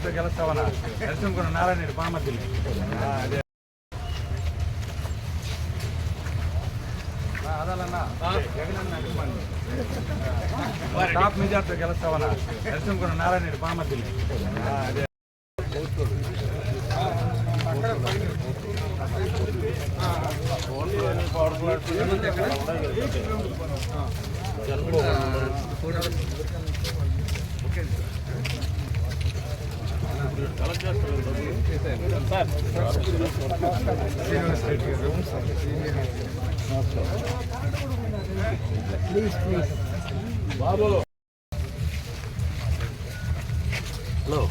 మెజార్టీతో గెలుస్తావన్నా నరసింహ నారాయణ బామర్దిని అదాలన్నా జగనన్న అభిమాని టాప్ మెజార్టీతో గెలుస్తావన్నా నరసింహ నారాయణ బామర్దిని అదే ప్లీజ్ బాబు హలో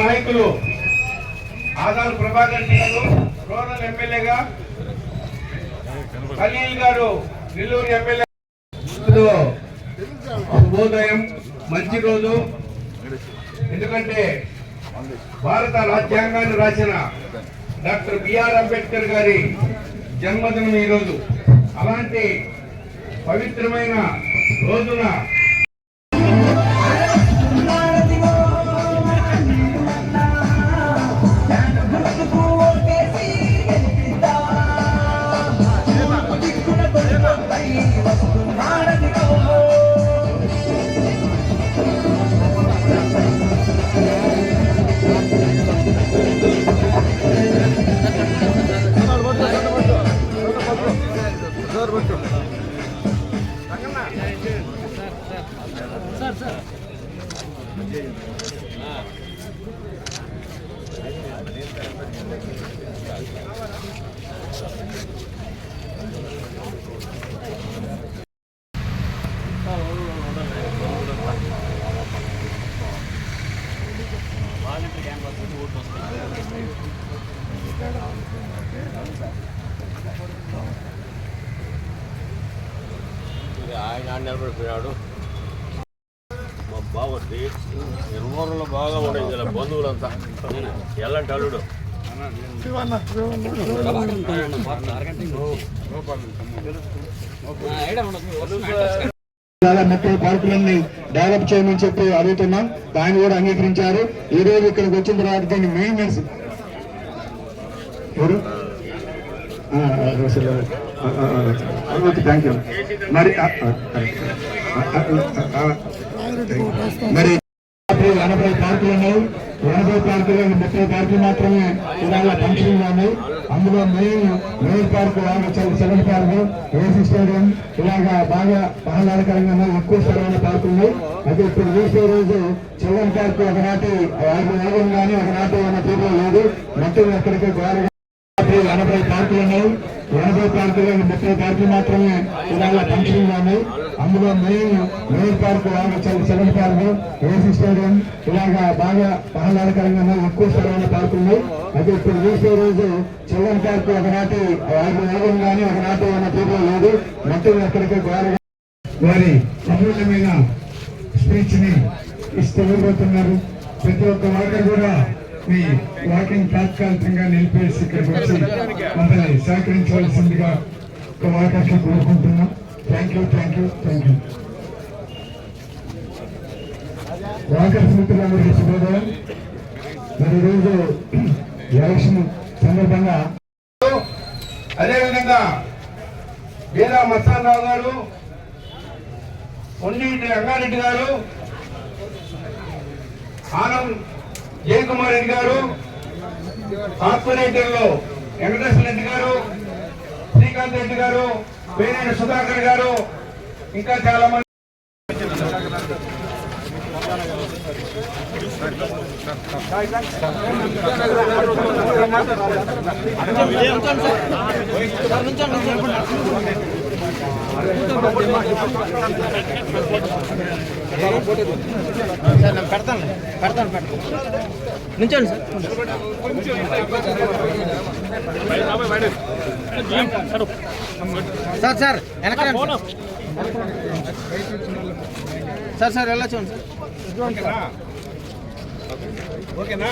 నాయకులు ఆదాలు ప్రభాకర్ గారు రూరల్ ఎమ్మెల్యేగా, ఖలీల్ గారు నెల్లూరు ఎమ్మెల్యే. శుభోదయం, మంచి రోజు. ఎందుకంటే భారత రాజ్యాంగాన్ని రాసిన డాక్టర్ బిఆర్ అంబేద్కర్ గారి జన్మదినం ఈరోజు. అలాంటి పవిత్రమైన రోజున ఆయన నిలబడిపోయాడు. మా బావది నిర్మూలంలో బాగా ఉండేది ఇలా బంధువులంతా ఎల్లంటి అల్లుడు. మొత్తం పార్కులన్నీ డెవలప్ చేయమని చెప్పి అడుగుతున్నాం. ఆయన కూడా అంగీకరించారు. ఈ రోజు ఇక్కడికి వచ్చిన తర్వాత దీన్ని మెయింటెనెన్స్ థ్యాంక్ యూ. మరి 80 పార్కులు ఉన్నాయి. 80 పార్కులు 30 పార్కులు మాత్రమే ఇవాళ ఫంక్షన్లు ఉన్నాయి. అందులో main park, second park, AC stadium ఇలాగా బాగా ఆహ్లాదకరంగా ఎక్కువ స్థలమైన పార్కులు ఉన్నాయి. అయితే ఇప్పుడు చూసే రోజు చిల్డ్రన్ పార్కు ఒకనాటి వేగం కానీ ఒకనాటి అన్న తీరులో లేదు. మొత్తం ఎక్కడికి గోడ 80 పార్కులు ఉన్నాయి. 80 పార్కులు 30 పార్కులు మాత్రమే ఇవాళ ఫంక్షన్లు ఉన్నాయి. అందులో main park, second park, AC stadium ఇలాగా బాగా ఆహ్లాదకరంగా ఎక్కువ స్థలమైన పార్కులు ఉన్నాయి. అయితే ఇప్పుడు చూసే రోజు చిల్డ్రన్ పార్కు ఒకనాటి వేగం కానీ ఒకనాటి అన్న తీరులో లేదు. మొత్తం ఎక్కడికి గోడ వారి అమూల్యమైన స్పీచ్ ని ఇస్తూ వెళ్ళబోతున్నారు. ప్రతి ఒక్క వాటర్ కూడా మీ వాకింగ్ తాత్కాలికంగా నిలిపేసి ఇక్కడికి వచ్చి మమ్మల్ని సహకరించవలసిందిగా ఒక వాకర్స్ కోరుకుంటున్నాం. Thank you. వాకర్స్ మిత్రులందరికీ శుభోదయం. మరి ఈరోజు ఎలక్షన్ సందర్భంగా అదేవిధంగా వీరా మస్తానరావు గారు, పొన్నిటి రంగారెడ్డి గారు, ఆనంద్ జయకుమార్ రెడ్డి గారు, కార్పొరేటర్లు వెంకటేశ్వర రెడ్డి గారు, శ్రీకాంత్ రెడ్డి గారు, పేరేడు సుధాకర్ గారు, ఇంకా చాలా మంది పెడతాను నుంచోండి సార్ సార్ వెనక సార్ వెళ్ళొచ్చు సార్ ఓకేనా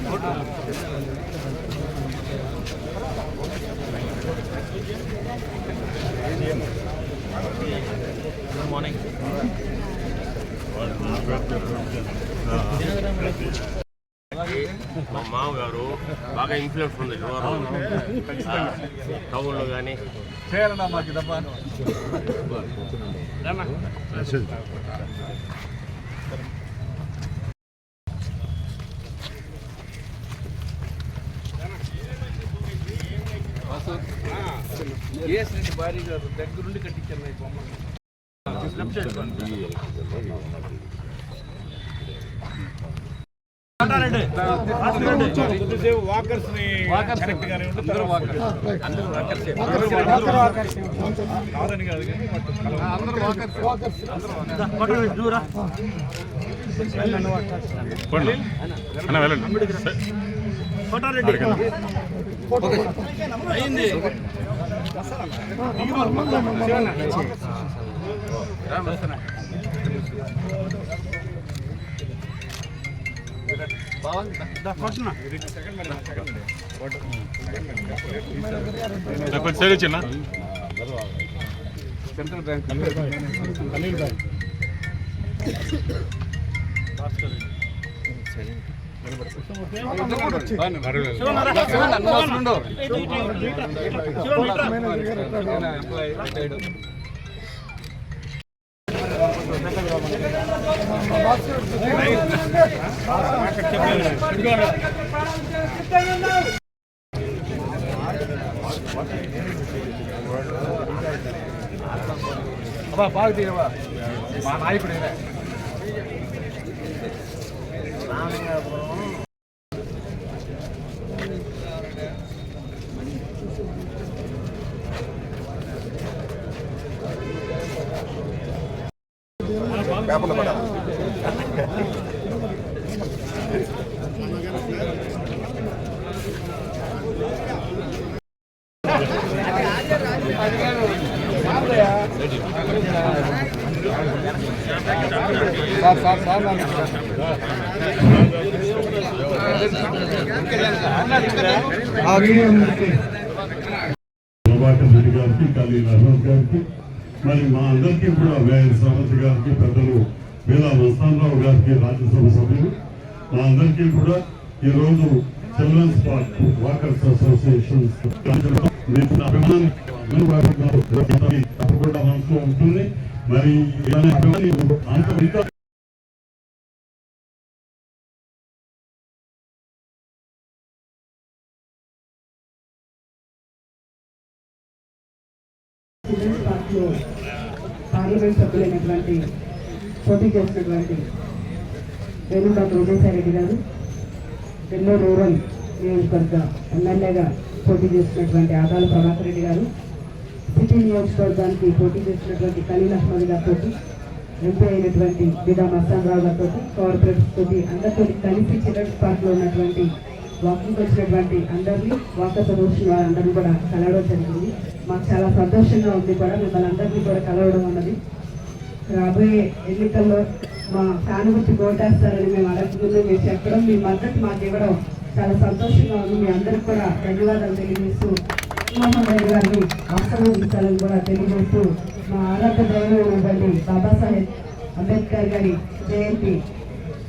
గుడ్ మార్నింగ్ మా మామగారు బాగా ఇన్ఫ్లుయెన్స్ ఉంది టౌన్లో కానీ చేయాలన్నా మాకు ఇదమ్మా భారీ గారు దగ్గరుండి కట్టించాను వాకర్స్ కాదని కాదు అయింది కొంచెం సైడ్ వచ్చిన సెంట్రల్ బ్యాంక్ అనిల్ బ్యాంక్ బాగా తీయవా మా నాయకుడు పేపర్లో పడాలి ప్రభాకర్ రెడ్డి గారికి కళ్యాణ్ అహ్మద్ గారికి మరి మా అందరికీ కూడా వేద సారథి గారికి పెద్దలు వేలా మస్తానరావు గారికి రాజ్యసభ సభ్యులు మా అందరికీ కూడా ఈరోజు చిల్డ్రన్స్ పార్క్ వాకర్స్ అసోసియేషన్ తప్పకుండా మనసులో ఉంటుంది. మరి ఇంకా చిల్డ్రన్స్ పార్క్లో పార్లమెంట్ సభ్యులైనటువంటి పోటీ చేసినటువంటి వేణుగోపాల్ విజయసాయిరెడ్డి గారు, ఎన్నో రూరల్ నియోజకవర్గ ఎమ్మెల్యేగా పోటీ చేసినటువంటి ఆదాల ప్రభాకర్ రెడ్డి గారు, సిటీ నియోజకవర్గానికి పోటీ చేసినటువంటి ఖలీల్ అహ్మద్ గారితో, ఎంపీ అయినటువంటి బిడా మస్తానరావు గారితో, కార్పొరేట్స్ తోటి అందరితో కలిసి చిల్డ్రన్స్ పార్క్లో ఉన్నటువంటి వాకింగ్కి వచ్చినటువంటి అందరినీ వాకర్స్ అసోసియేషన్ వారందరినీ కూడా కలవడం జరిగింది. మాకు చాలా సంతోషంగా ఉంది కూడా మిమ్మల్ని అందరినీ కూడా కలవడం అన్నది. రాబోయే ఎన్నికల్లో మా సానుభూతి ఓటేస్తారని మేము అడగకుండా మీరు చెప్పడం, మీ మద్దతు మాకు ఇవ్వడం చాలా సంతోషంగా ఉంది. మీ అందరికి కూడా ధన్యవాదాలు తెలియజేస్తూ మోహన్ రెడ్డి గారిని ఆశీర్వదించాలని కూడా తెలియజేస్తూ మా ఆరాధ్య దైవం బాబాసాహెబ్ అంబేద్కర్ గారి జయంతి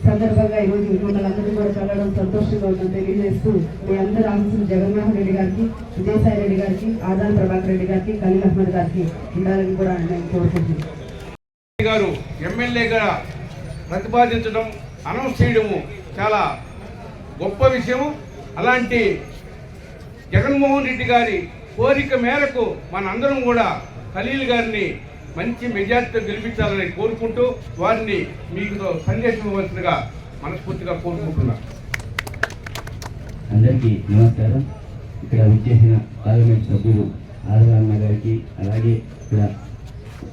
సందర్భంగా ఈరోజు మిమ్మల్ని అందరినీ కూడా కలవడం సంతోషంగా ఉందని తెలియజేస్తూ మీ అందరి ఆఫీసులు జగన్మోహన్ రెడ్డి గారికి, విజయసాయి రెడ్డి గారికి, ఆదాన్ ప్రభాకర్ రెడ్డి గారికి, ఖలీల్ అహ్మద్ గారికి ఉండాలని కూడా నేను కోరుకుంటున్నాను. గారు ఎమ్మెల్యేగా ప్రతిపాదించడం, అనౌన్స్ చేయడము చాలా గొప్ప విషయం. అలాంటి జగన్మోహన్ రెడ్డి గారి కోరిక మేరకు మనందరం కూడా ఖలీల్ గారిని మంచి మెజార్టీతో గెలిపించాలని కోరుకుంటూ వారిని మీకు సందేశం ఇవ్వాల్సిందిగా మనస్ఫూర్తిగా కోరుకుంటున్నాను. అందరికీ నమస్కారం. ఇక్కడ విచ్చేసిన పార్లమెంట్ సభ్యులు ఆదరణ గారికి, అలాగే ఇక్కడ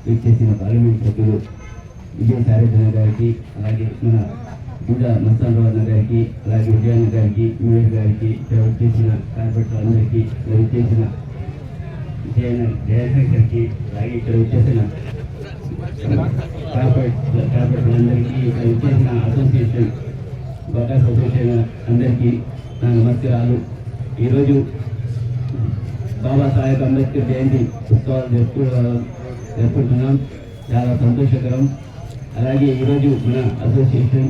విచ్చేసిన పార్లమెంట్ సభ్యులు విజయసారథన గారికి, అలాగే మన ఇంకా మస్తానరావు గారికి, అలాగే విజయన్న గారికి, మేయర్ గారికి, ఇక్కడ విచ్చేసిన కార్పొరేటర్ అందరికీ, ఇక్కడ విచ్చేసిన జయశంకర్కి, అలాగే ఇక్కడ విచ్చేసిన కార్పొరేటర్లందరికీ, ఇక్కడ విచ్చేసిన అసోసియేషన్ వర్కర్స్ అసోసియేషన్ అందరికీ నా నమస్కారాలు. ఈరోజు బాబాసాహెబ్ అంబేద్కర్ జయంతి ఉత్సవాలు జరుపుకుంటున్నాం. చాలా సంతోషకరం. అలాగే ఈరోజు మన అసోసియేషన్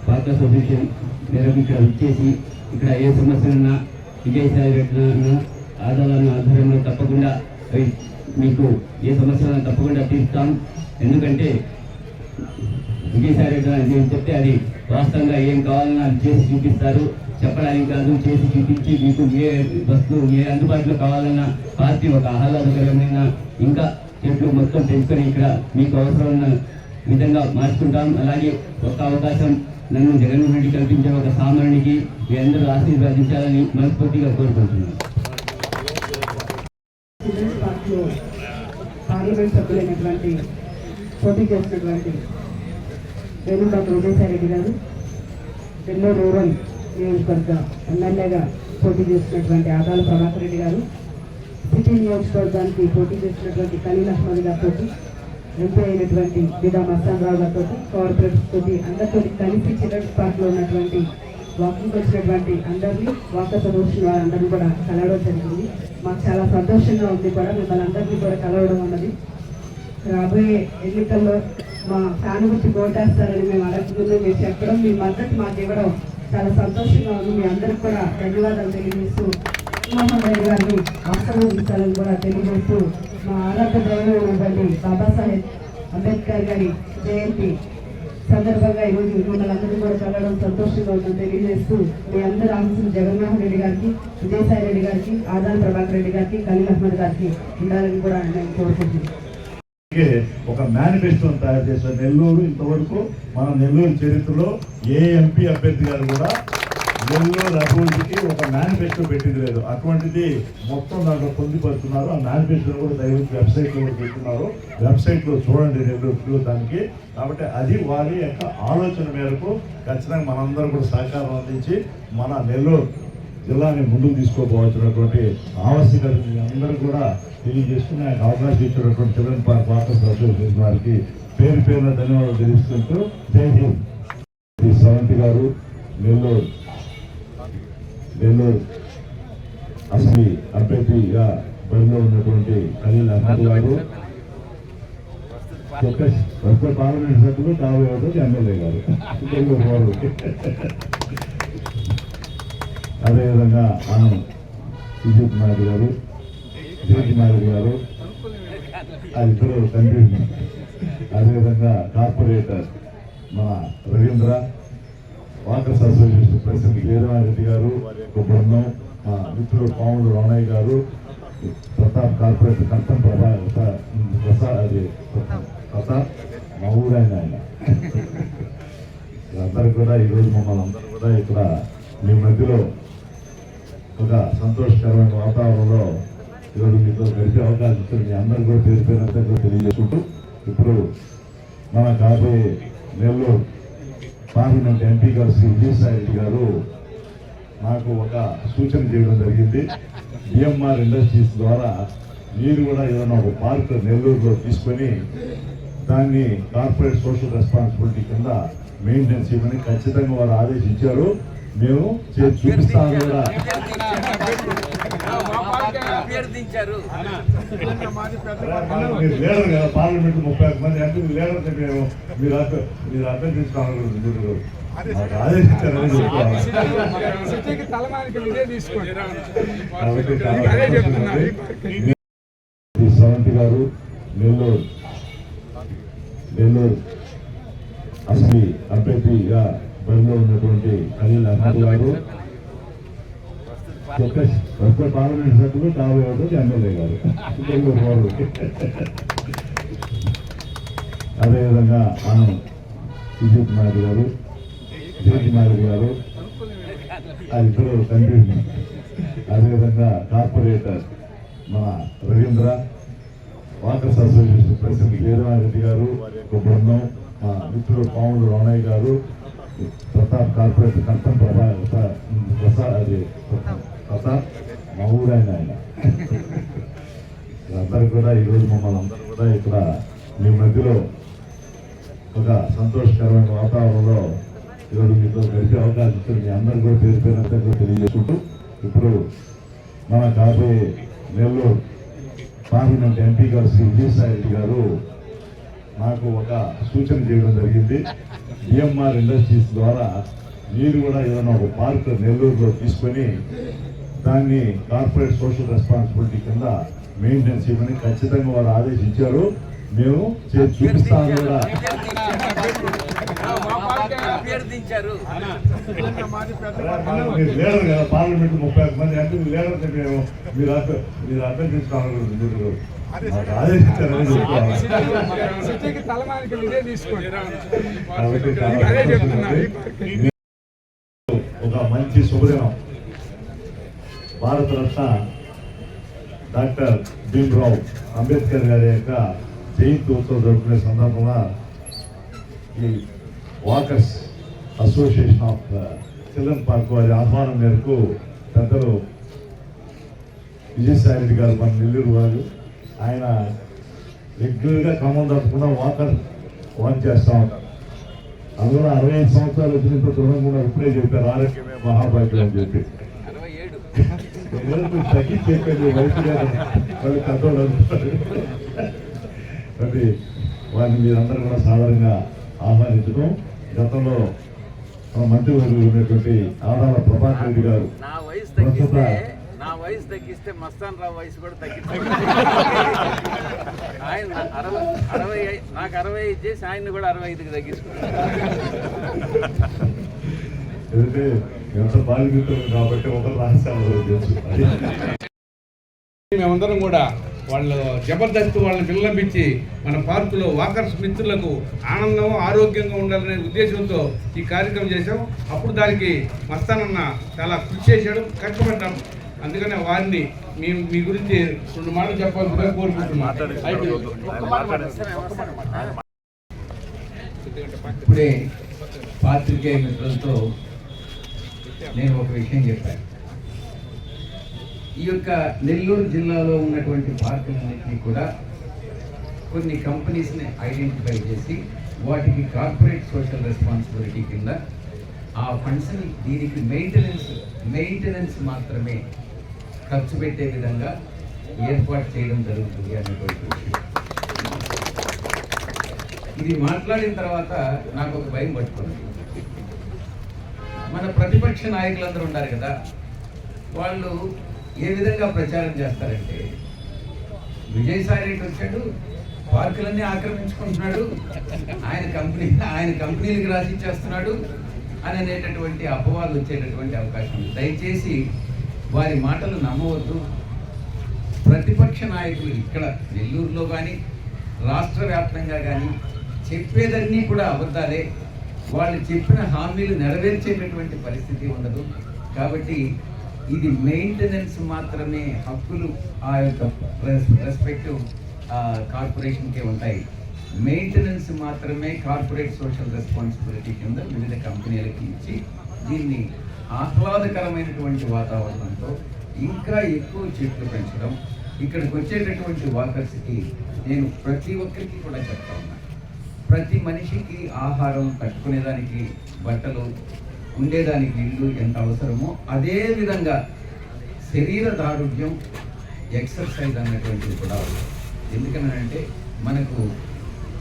వర్కర్స్ అసోసియేషన్ మేరకు ఇక్కడ వచ్చేసి ఇక్కడ ఏ సమస్యలున్నా విజయసాయి రెడ్డి ఆధ్వర్యంలో తప్పకుండా మీకు ఏ సమస్యలను తప్పకుండా తీరుస్తాం. ఎందుకంటే విజయసాయి రెడ్డి ఏం చెప్తే అది వాస్తవంగా ఏం కావాలన్నా అది చేసి చూపిస్తారు. చెప్పడానికి కాదు, చేసి చూపించి మీకు ఏ వస్తువు ఏ అందుబాటులో కావాలన్నా పార్టీ ఒక ఆహ్లాదకరమైన ఇంకా చెట్లు మొత్తం తెచ్చుకొని ఇక్కడ మీకు అవసరమైన విధంగా మార్చుకుంటాం. అలాగే ఒక అవకాశం నన్ను జగన్మోహన్ రెడ్డి కల్పించే ఒక సామాన్యునికి మీ అందరూ ఆశీర్వదించాలని మనస్ఫూర్తిగా కోరుకుంటున్నాను. చిల్డ్రన్స్ పార్క్లో పార్లమెంట్ సభ్యులైనటువంటి పోటీ చేసినటువంటి డాక్టర్ విజయసాయి రెడ్డి గారు, నెల్లూరు రూరల్ నియోజకవర్గ ఎమ్మెల్యేగా పోటీ చేసినటువంటి ఆదాల ప్రభాకర్ రెడ్డి గారు, సిటీ నియోజకవర్గానికి పోటీ చేసినటువంటి ఖలీల్ అహ్మద్ గారితో, ఎంపీ అయినటువంటి బిడా మస్తానరావు గారితో, కార్పొరేటర్స్ తోటి అందరితో కలిసి చిల్డ్రన్స్ పార్క్లో ఉన్నటువంటి వాకింగ్ వచ్చినటువంటి అందరినీ వాకర్స్ అసోసియేషన్ వాళ్ళందరినీ కూడా కలవడం జరిగింది. మాకు చాలా సంతోషంగా ఉంది కూడా మిమ్మల్ని అందరినీ కూడా కలవడం అన్నది. రాబోయే ఎన్నికల్లో మా సానుభూతి ఓటేస్తారని మేము అడగకుండా మీరు చెప్పడం, మీ మద్దతు మాకు ఇవ్వడం చాలా సంతోషంగా ఉంది. మీ అందరికి కూడా ధన్యవాదాలు తెలియజేస్తూ మోహన్ రెడ్డి గారిని ఆశీర్వదించాలని కూడా తెలియజేస్తూ మా ఆరాధ దైవం ఉన్నటువంటి బాబాసాహెబ్ అంబేద్కర్ గారి జయంతి సందర్భంగా ఈరోజు మిమ్మల్ని అందరినీ కూడా కలవడం సంతోషంగా ఉందని తెలియజేస్తూ మీ అందరి ఆఫీసులు జగన్మోహన్ రెడ్డి గారికి, విజయసాయి రెడ్డి గారికి, ఆదాల ప్రభాకర్ రెడ్డి గారికి, ఖలీల్ అహ్మద్ గారికి ఉండాలని కూడా నేను కోరుకుంటున్నాను. ఒక మేనిఫెస్టోని తయారు చేశారు. నెల్లూరు ఇంతవరకు మన నెల్లూరు చరిత్రలో ఏ ఎంపీ అభ్యర్థి గారు కూడా నెల్లూరు అభివృద్ధికి ఒక మేనిఫెస్టో పెట్టింది లేదు. అటువంటిది మొత్తం దాంట్లో పొందుపరుస్తున్నారు. ఆ మేనిఫెస్టో కూడా దయచేసి వెబ్సైట్లో కూడా పెడుతున్నారు. వెబ్సైట్లో చూడండి నెల్లూరు దానికి. కాబట్టి అది వారి యొక్క ఆలోచన మేరకు ఖచ్చితంగా మనందరూ కూడా సహకారం అందించి మన నెల్లూరు జిల్లాని ముందుకు తీసుకోపోవాల్సినటువంటి ఆవశ్యకత అందరూ కూడా తెలియజేసుకుని ఆయన అవకాశం ఇచ్చినటువంటి చిల్డ్రన్ పార్క్ వాకర్స్ అసోసియేషన్ వారికి పేరు పేరున ధన్యవాదాలు తెలుసుకుంటూ జై హింద్. సవంతి గారు నెల్లూరు అసెంబ్లీ అభ్యర్థిగా బరిలో ఉన్నటువంటి ఖలీల్ అహ్మద్ గారు, పార్లమెంట్ సభ్యులు 51 ఎమ్మెల్యే గారు నెల్లూరు. అదేవిధంగా మనం విజయ్ కుమార్ గారు, జయకుమార్ గారు, ఇద్దరు తండ్రి. అదేవిధంగా కార్పొరేటర్ మన రవీంద్ర, వాకర్స్ అసోసియేషన్ ప్రెసిడెంట్ వీరమారెడ్డి గారు, వారి యొక్క బృందం, మా మిత్రుడు పాములు రమణయ్య గారు, ప్రతాప్ కార్పొరేటర్ కంఠం ప్రతాప్ మా ఊరైన ఆయన అందరూ కూడా ఈరోజు మమ్మల్ని అందరూ కూడా ఇక్కడ మీ మధ్యలో ఒక సంతోషకరమైన వాతావరణంలో ఈరోజు మీతో గడిపే అవకాశం ఇచ్చారు. మీ అందరూ కూడా పేరు పేరంతా కూడా తెలియజేసుకుంటూ ఇప్పుడు మన కాబోయే నెల్లూరు పార్లమెంట్ ఎంపీ గారు శ్రీ విజయసాయి రెడ్డి గారు నాకు ఒక సూచన చేయడం జరిగింది. బిఎంఆర్ ఇండస్ట్రీస్ ద్వారా మీరు కూడా ఏదైనా ఒక పార్క్ నెల్లూరులో తీసుకొని దాన్ని కార్పొరేట్ సోషల్ రెస్పాన్సిబిలిటీ కింద మెయింటెనెన్స్ చేయమని ఖచ్చితంగా వారు ఆదేశించారు. మేము చూపిస్తాము కూడా. మీరు లీడర్ కదా, పార్లమెంట్ 30 మంది అంటే లీడర్ మీరు అర్థం చేసుకోవాలి. ఆదేశించారని సవంతి గారు నెల్లూరు అసెంబ్లీ అభ్యర్థిగా బరిలో ఉన్నటువంటి ఖలీల్ అహ్మద్ గారు, పార్లమెంట్ సభ్యులు 51 ఎమ్మెల్యే గారు నెల్లూరు. అదేవిధంగా మనం విజయ్ కుమార్ గారు, జయకుమార్ గారు, అది ఇద్దరు కన్ఫ్యూజన్. అదేవిధంగా కార్పొరేటర్ మన రవీంద్ర, వాకర్స్ అసోసియేషన్ ప్రెసిడెంట్ వీరనారెడ్డి గారు, వారి యొక్క బృందం, మా మిత్రుడు పాములు రోణయ్య గారు, ప్రతాప్ కార్పొరేటర్ కర్తం ప్రతాప్ మా ఊరైన ఆయన అందరూ కూడా ఈరోజు మమ్మల్ని అందరూ కూడా ఇక్కడ మీ మధ్యలో ఒక సంతోషకరమైన వాతావరణంలో ఈరోజు మీతో గడిపే అవకాశం ఇచ్చారు. మీ అందరూ కూడా పేరు పేరునంతా కూడా తెలియజేసుకుంటూ ఇప్పుడు మన కాబోయే నెల్లూరు పార్లమెంట్ ఎంపీ గారు శ్రీ విజయసాయి రెడ్డి గారు నాకు ఒక సూచన చేయడం జరిగింది. బిఎంఆర్ ఇండస్ట్రీస్ ద్వారా మీరు కూడా ఏదైనా ఒక పార్క్ నెల్లూరులో తీసుకొని దాన్ని కార్పొరేట్ సోషల్ రెస్పాన్సిబిలిటీ కింద మెయింటెనెన్స్ చేయమని ఖచ్చితంగా వారు ఆదేశించారు. మేము చూపిస్తాము కూడా. లేడర్ కదా పార్లమెంట్ 30 మంది అంటే లేడర్ మేము మీరు అర్థం చేసుకోవాలి. మీరు ఆదేశించారని ఒక మంచి శుభదినం. భారతరత్న డాక్టర్ భీమ్రావ్ అంబేద్కర్ గారి యొక్క జయంతి ఉత్సవం జరుపుకునే సందర్భంగా ఈ walkers association of children park వారి ఆహ్వానం మేరకు పెద్దలు విజయసాయి రెడ్డి గారు మన నెల్లూరు వారు, ఆయన రెగ్యులర్గా క్రమం తప్పకుండా వాక్ చేస్తూ ఉంటారు. అందులో 65 సంవత్సరాలు వచ్చినంత దృఢం కూడా ఇప్పుడే చెప్పారు ఆరోగ్యమే మహాభాగ్యం అని చెప్పి. తగ్గించి చెప్పండి వయసు వాళ్ళు కంట్రోల్ అవుతారు. అది వారిని మీరందరూ కూడా సాధారణంగా ఆహ్వానించడం. గతంలో మన మంత్రివర్యులు ఉన్నటువంటి ఆదాల ప్రభాకర్ రెడ్డి గారు నా వయసు తగ్గిస్తే మస్తాన్ రావు వయసు కూడా తగ్గించారు. ఆయన 60 నాకు 65 చేసి ఆయన్ని కూడా 65కి తగ్గించుకున్నారు. ఎందుకంటే ఎంత బాధ్యతలు కాబట్టి ఒక రహస్యాలు తెలుసు. మేమందరం కూడా వాళ్ళు జబర్దస్త్ వాళ్ళని పిల్లపించి మన పార్కులో వాకర్స్ మిత్రులకు ఆనందం ఆరోగ్యంగా ఉండాలనే ఉద్దేశంతో ఈ కార్యక్రమం చేశాం. అప్పుడు దానికి మస్తానన్న చాలా కృషి చేశాడు, కష్టపడ్డాం. అందుకనే వారిని మీ గురించి 2 మాటలు చెప్పాల్సిందిగా కోరుకుంటున్నాం. ఇప్పుడే పాత్రికేయ మిత్రులతో నేను ఒక విషయం చెప్పాను. ఈ యొక్క నెల్లూరు జిల్లాలో ఉన్నటువంటి పార్కులన్నింటినీ కూడా కొన్ని కంపెనీస్ని ఐడెంటిఫై చేసి వాటికి కార్పొరేట్ సోషల్ రెస్పాన్సిబిలిటీ కింద ఆ ఫండ్స్ని దీనికి మెయింటెనెన్స్ మాత్రమే ఖర్చు పెట్టే విధంగా ఏర్పాటు చేయడం జరుగుతుంది అనేటువంటి విషయం. ఇది మాట్లాడిన తర్వాత నాకు ఒక భయం పట్టుకుంది. మన ప్రతిపక్ష నాయకులందరూ ఉన్నారు కదా, వాళ్ళు ఏ విధంగా ప్రచారం చేస్తారంటే విజయసాయి రెడ్డి వచ్చాడు, పార్కులన్నీ ఆక్రమించుకుంటున్నాడు, ఆయన కంపెనీలకు రాసిచ్చేస్తున్నాడు అని అనేటటువంటి అపవాదాలు వచ్చేటటువంటి అవకాశం ఉంది. దయచేసి వారి మాటలు నమ్మవద్దు. ప్రతిపక్ష నాయకులు ఇక్కడ నెల్లూరులో కానీ రాష్ట్ర వ్యాప్తంగా కానీ చెప్పేదన్నీ కూడా అబద్ధాలే. వాళ్ళు చెప్పిన హామీలు నెరవేర్చేటటువంటి పరిస్థితి ఉండదు. కాబట్టి ఇది మెయింటెనెన్స్ మాత్రమే హక్కులు ఆ యొక్క రెస్పెక్టివ్ కార్పొరేషన్కే ఉంటాయి. మెయింటెనెన్స్ మాత్రమే కార్పొరేట్ సోషల్ రెస్పాన్సిబిలిటీ కింద వివిధ కంపెనీలకు ఇచ్చి దీన్ని ఆహ్లాదకరమైనటువంటి వాతావరణంతో ఇంకా ఎక్కువ చెట్లు పెంచడం. ఇక్కడికి వచ్చేటటువంటి వాకర్స్కి నేను ప్రతి ఒక్కరికి కూడా చెప్తా ఉన్నాను, ప్రతి మనిషికి ఆహారం, కట్టుకునేదానికి బట్టలు, ఉండేదానికి ఇల్లు ఎంత అవసరమో అదే విధంగా శరీర దారుఢ్యం, ఎక్సర్సైజ్ అన్నటువంటిది కూడా అవసరం. ఎందుకనంటే మనకు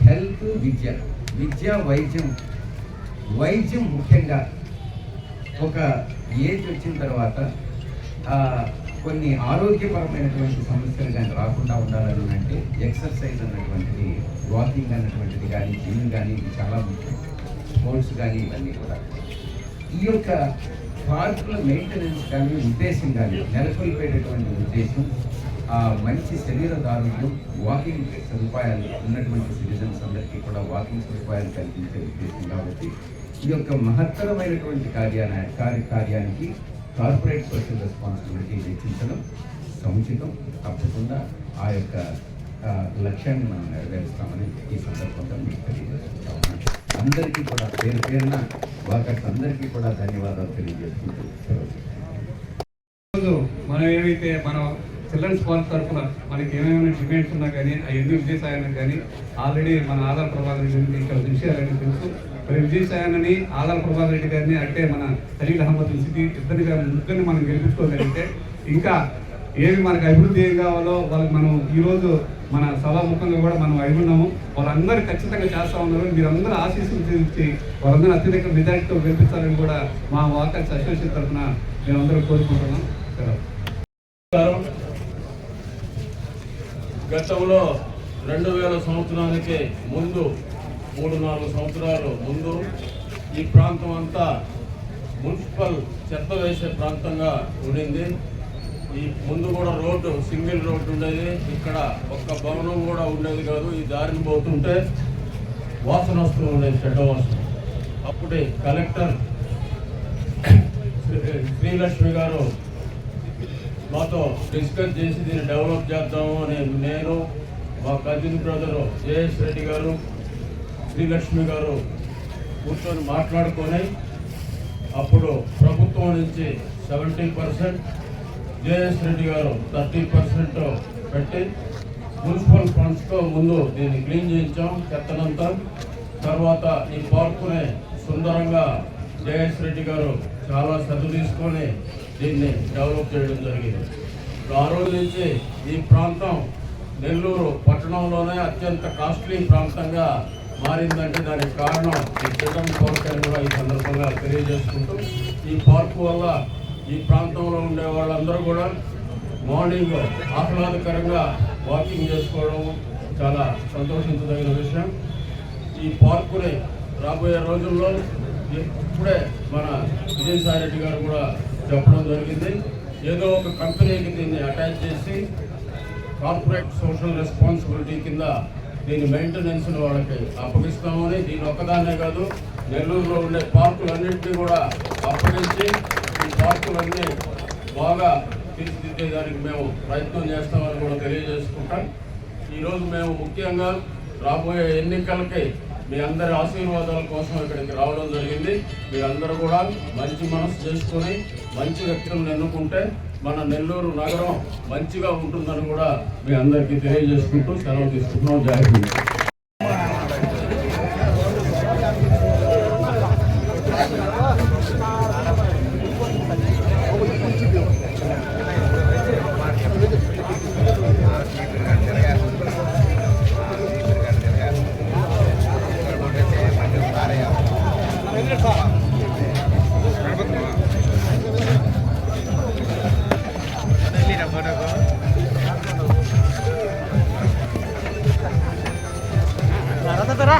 హెల్త్, విద్య, వైద్యం ముఖ్యంగా ఒక ఏజ్ వచ్చిన తర్వాత కొన్ని ఆరోగ్యపరమైనటువంటి సమస్యలు కానీ రాకుండా ఉండాలని అంటే ఎక్సర్సైజ్ అన్నటువంటిది, వాకింగ్ అన్నటువంటిది కానీ, జిమ్ కానీ ఇది చాలా ముఖ్యం. స్పోర్ట్స్ కానీ ఇవన్నీ కూడా. ఈ యొక్క పార్కుల మెయింటెనెన్స్ కానీ ఉద్దేశం కానీ నెలకొల్పేటటువంటి ఉద్దేశం మంచి శరీర దారుణ్యం, వాకింగ్ సదుపాయాలు ఉన్నటువంటి సిటిజన్స్ అందరికీ కూడా వాకింగ్ సదుపాయాలు కల్పించే ఉద్దేశం. కాబట్టి ఈ యొక్క మహత్తరమైనటువంటి కార్యానికి కార్పొరేట్ సోషల్ రెస్పాన్సిబిలిటీ వెచ్చించడం సముచితం. తప్పకుండా ఆ యొక్క లక్ష్యాన్ని మనం నెరవేరుస్తామని ఈ సందర్భంగా మీకు తెలియజేస్తున్నాం. అందరికీ కూడా పేరు పేరున వాకర్స్ అందరికీ కూడా ధన్యవాదాలు తెలియజేసుకుంటూ ఈరోజు మనం ఏమైతే మనం చిల్డ్రన్స్ పార్క్ తరఫున మనకి ఏమైనా డిమాండ్స్ ఉన్నా కానీ అవన్నీ విజయసాయన కానీ ఆల్రెడీ మన ఆధార్ ప్రభాకర్ రెడ్డి ఇక్కడ విషయాలన్నీ తెలుసు. మరి విజయసాయనని ఆధార్ ప్రభాకర్ రెడ్డి గారిని అంటే మన ఖలీల్ అహ్మద్ సిటీ ముగ్గురిని మనం గెలిపించుకోగలిగితే ఇంకా ఏమి మనకు అభివృద్ధి ఏం కావాలో వాళ్ళకి మనం ఈరోజు మన సభాముఖంగా కూడా మనం అయిన్నాము. వాళ్ళందరూ ఖచ్చితంగా చేస్తూ ఉన్నారు. మీరందరూ ఆశీస్సులు తీర్చి వాళ్ళందరూ అత్యధిక మెజారిటీతో గెలిపించాలని కూడా మా వాకర్స్ అసోసియేషన్ తరఫున మేమందరూ కోరుకుంటున్నాం. గతంలో 2000 సంవత్సరానికి ముందు 3-4 సంవత్సరాలు ముందు ఈ ప్రాంతం అంతా మున్సిపల్ చెత్త వేసే ప్రాంతంగా ఉండింది. ఈ ముందు కూడా రోడ్డు సింగిల్ రోడ్డు ఉండేది. ఇక్కడ ఒక్క భవనం కూడా ఉండేది కాదు. ఈ దారిని పోతుంటే వాసన వస్తూ ఉండేది, చెడ్డ వాసన. అప్పుడే కలెక్టర్ శ్రీలక్ష్మి గారు మాతో డిస్కస్ చేసి దీన్ని డెవలప్ చేద్దాము అని నేను, మా కజిన్ బ్రదరు జేఎస్ రెడ్డి గారు, శ్రీలక్ష్మి గారు కూర్చొని మాట్లాడుకొని అప్పుడు ప్రభుత్వం నుంచి 70%, జేఎస్ రెడ్డి గారు 30% పెట్టి మున్సిపల్ ఫండ్స్తో ముందు దీన్ని క్లీన్ చేయించాం చెత్తనంతా. తర్వాత ఈ పార్కుని సుందరంగా జేఎస్ రెడ్డి గారు చాలా శ్రద్ధ తీసుకొని దీన్ని డెవలప్ చేయడం జరిగింది. ఆ రోజు నుంచి ఈ ప్రాంతం నెల్లూరు పట్టణంలోనే అత్యంత కాస్ట్లీ ప్రాంతంగా మారిందంటే దానికి కారణం ఈ చిల్డ్రన్ పార్క్ అని కూడా ఈ సందర్భంగా తెలియజేసుకుంటూ, ఈ పార్కు వల్ల ఈ ప్రాంతంలో ఉండే వాళ్ళందరూ కూడా మార్నింగ్ ఆహ్లాదకరంగా వాకింగ్ చేసుకోవడం చాలా సంతోషించదగిన విషయం. ఈ పార్కుని రాబోయే రోజుల్లో ఇప్పుడే మన విజయసాయి రెడ్డి గారు కూడా చెప్పడం జరిగింది, ఏదో ఒక కంపెనీకి దీన్ని అటాచ్ చేసి కార్పొరేట్ సోషల్ రెస్పాన్సిబిలిటీ కింద దీని మెయింటెనెన్స్ను వాళ్ళకి అప్పగిస్తామని, దీని ఒక్కదాన్నే కాదు నెల్లూరులో ఉండే పార్కులన్నింటినీ కూడా అప్పగించి ఈ పార్కులన్నీ బాగా తీర్చిదిద్దేదానికి మేము ప్రయత్నం చేస్తామని కూడా తెలియజేసుకుంటాం. ఈరోజు మేము ముఖ్యంగా రాబోయే ఎన్నికలకి మీ అందరి ఆశీర్వాదాల కోసం ఇక్కడికి రావడం జరిగింది. మీరందరూ కూడా మంచి మనసు చేసుకొని మంచి వ్యక్తులను ఎన్నుకుంటే మన నెల్లూరు నగరం మంచిగా ఉంటుందని కూడా మీ అందరికీ తెలియజేసుకుంటూ సెలవు తీసుకుంటున్నాం. జై హింద్. Tara.